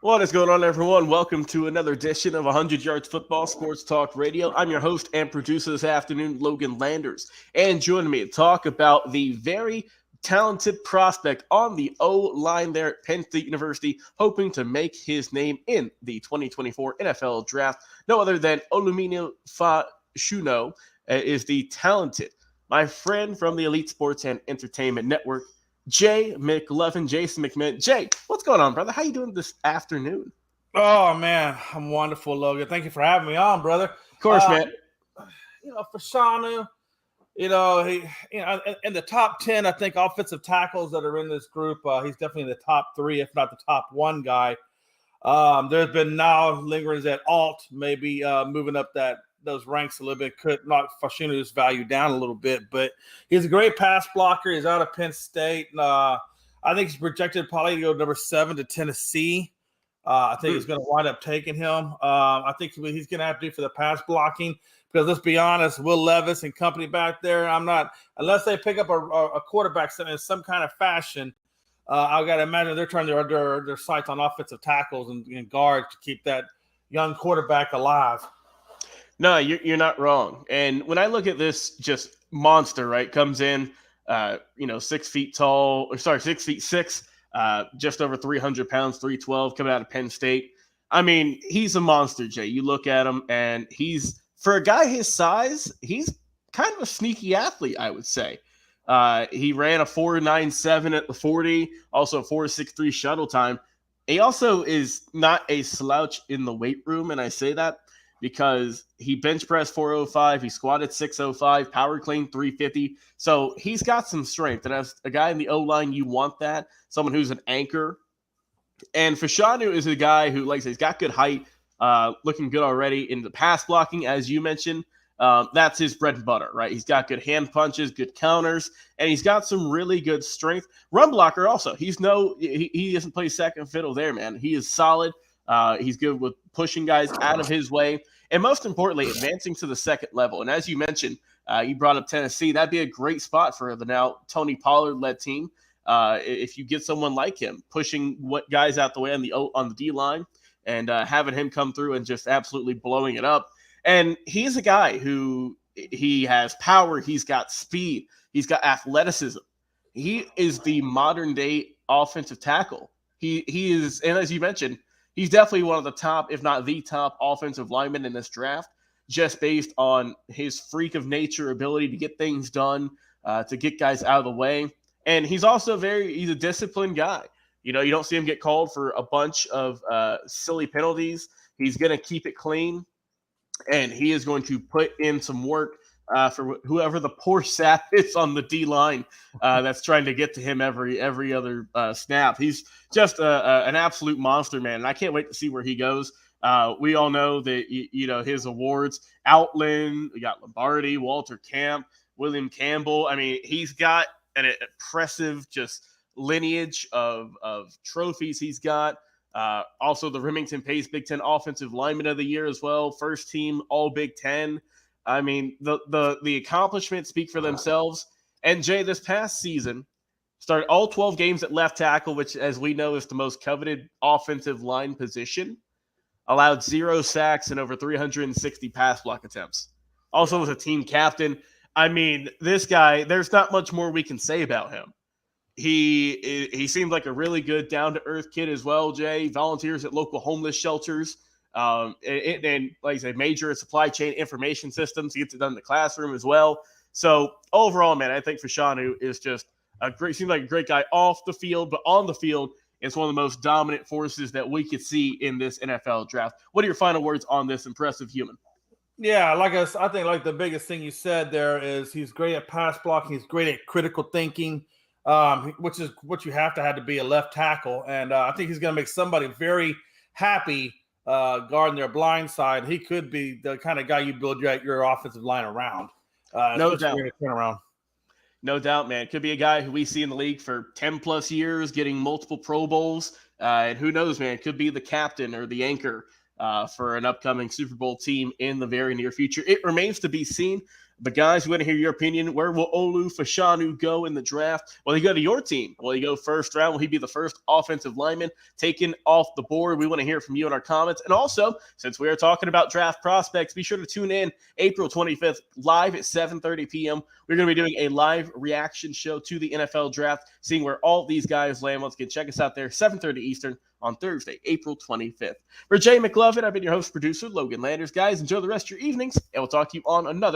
What is going on, everyone? Welcome to another edition of 100 Yards Football Sports Talk Radio. I'm your host and producer this afternoon, Logan Landers. And joining me to talk about the very talented prospect on the O-line there at Penn State University, hoping to make his name in the 2024 NFL Draft. No other than Olumuyiwa Fashanu is the talented, my friend from the Elite Sports and Entertainment Network, Jason McMinn. Jay, what's going on, brother? How you doing this afternoon? Oh man, I'm wonderful, Logan. Thank you for having me on, brother. Of course, man. Fashanu, in the top 10, I think offensive tackles that are in this group, he's definitely in the top 3, if not the top 1 guy. There's been now lingerings that Alt maybe moving up those ranks a little bit, could knock Fashanu's value down a little bit, but he's a great pass blocker. He's out of Penn State. I think he's projected probably to go number 7 to Tennessee. I think he's going to wind up taking him. I think what he's going to have to do for the pass blocking, because let's be honest, Will Levis and company back there, unless they pick up a quarterback in some kind of fashion, I got to imagine they're trying their sights on offensive tackles and guards to keep that young quarterback alive. No, you're not wrong. And when I look at this just monster, right, comes in, 6 feet tall, 6'6", just over 300 pounds, 312, coming out of Penn State. I mean, he's a monster, Jay. You look at him, and for a guy his size, he's kind of a sneaky athlete, I would say. He ran a 4.97 at the 40, also a 4.63 shuttle time. He also is not a slouch in the weight room, and I say that because he bench pressed 405, he squatted 605, power clean 350. So he's got some strength. And as a guy in the O-line, you want that, someone who's an anchor. And Fashanu is a guy who, like I said, he's got good height, looking good already in the pass blocking, as you mentioned. That's his bread and butter, right? He's got good hand punches, good counters, and he's got some really good strength. Run blocker also. He doesn't play second fiddle there, man. He is solid. He's good with pushing guys out of his way, and most importantly, advancing to the second level. And as you mentioned, you brought up Tennessee. That'd be a great spot for the now Tony Pollard-led team. If you get someone like him pushing what guys out the way on the D line and having him come through and just absolutely blowing it up. And he's a guy who he has power. He's got speed. He's got athleticism. He is the modern day offensive tackle. He is, and as you mentioned, he's definitely one of the top, if not the top, offensive lineman in this draft, just based on his freak of nature ability to get things done, to get guys out of the way. And he's also he's a disciplined guy. You don't see him get called for a bunch of silly penalties. He's going to keep it clean, and he is going to put in some work for whoever the poor sap is on the D line that's trying to get to him every other snap. He's just an absolute monster, man, and I can't wait to see where he goes. We all know that his awards: Outland, we got Lombardi, Walter Camp, William Campbell. I mean, he's got an impressive just lineage of trophies. He's got also the Remington Pace Big Ten Offensive Lineman of the Year as well, first team All Big Ten. I mean, the accomplishments speak for themselves. And Jay, this past season, started all 12 games at left tackle, which, as we know, is the most coveted offensive line position. Allowed 0 sacks and over 360 pass block attempts. Also was a team captain. I mean, this guy, there's not much more we can say about him. He seemed like a really good, down-to-earth kid as well, Jay. Volunteers at local homeless shelters. And like I said, major in supply chain information systems. He gets it done in the classroom as well. So overall, man, I think Fashanu is just seems like a great guy off the field, but on the field, it's one of the most dominant forces that we could see in this NFL draft. What are your final words on this impressive human? Yeah, I think like the biggest thing you said there is he's great at pass blocking. He's great at critical thinking, which is what you have to be a left tackle. And I think he's going to make somebody very happy guarding their blind side. He could be the kind of guy you build your offensive line around. No doubt. Turnaround. No doubt, man. Could be a guy who we see in the league for 10 plus years, getting multiple Pro Bowls. And who knows, man, could be the captain or the anchor for an upcoming Super Bowl team in the very near future. It remains to be seen. But guys, we want to hear your opinion. Where will Olu Fashanu go in the draft? Will he go to your team? Will he go first round? Will he be the first offensive lineman taken off the board? We want to hear from you in our comments. And also, since we are talking about draft prospects, be sure to tune in April 25th live at 7:30 p.m. We're going to be doing a live reaction show to the NFL draft, seeing where all these guys land. Once again, check us out there, 7:30 Eastern on Thursday, April 25th. For Jay McLovin, I've been your host, producer, Logan Landers. Guys, enjoy the rest of your evenings, and we'll talk to you on another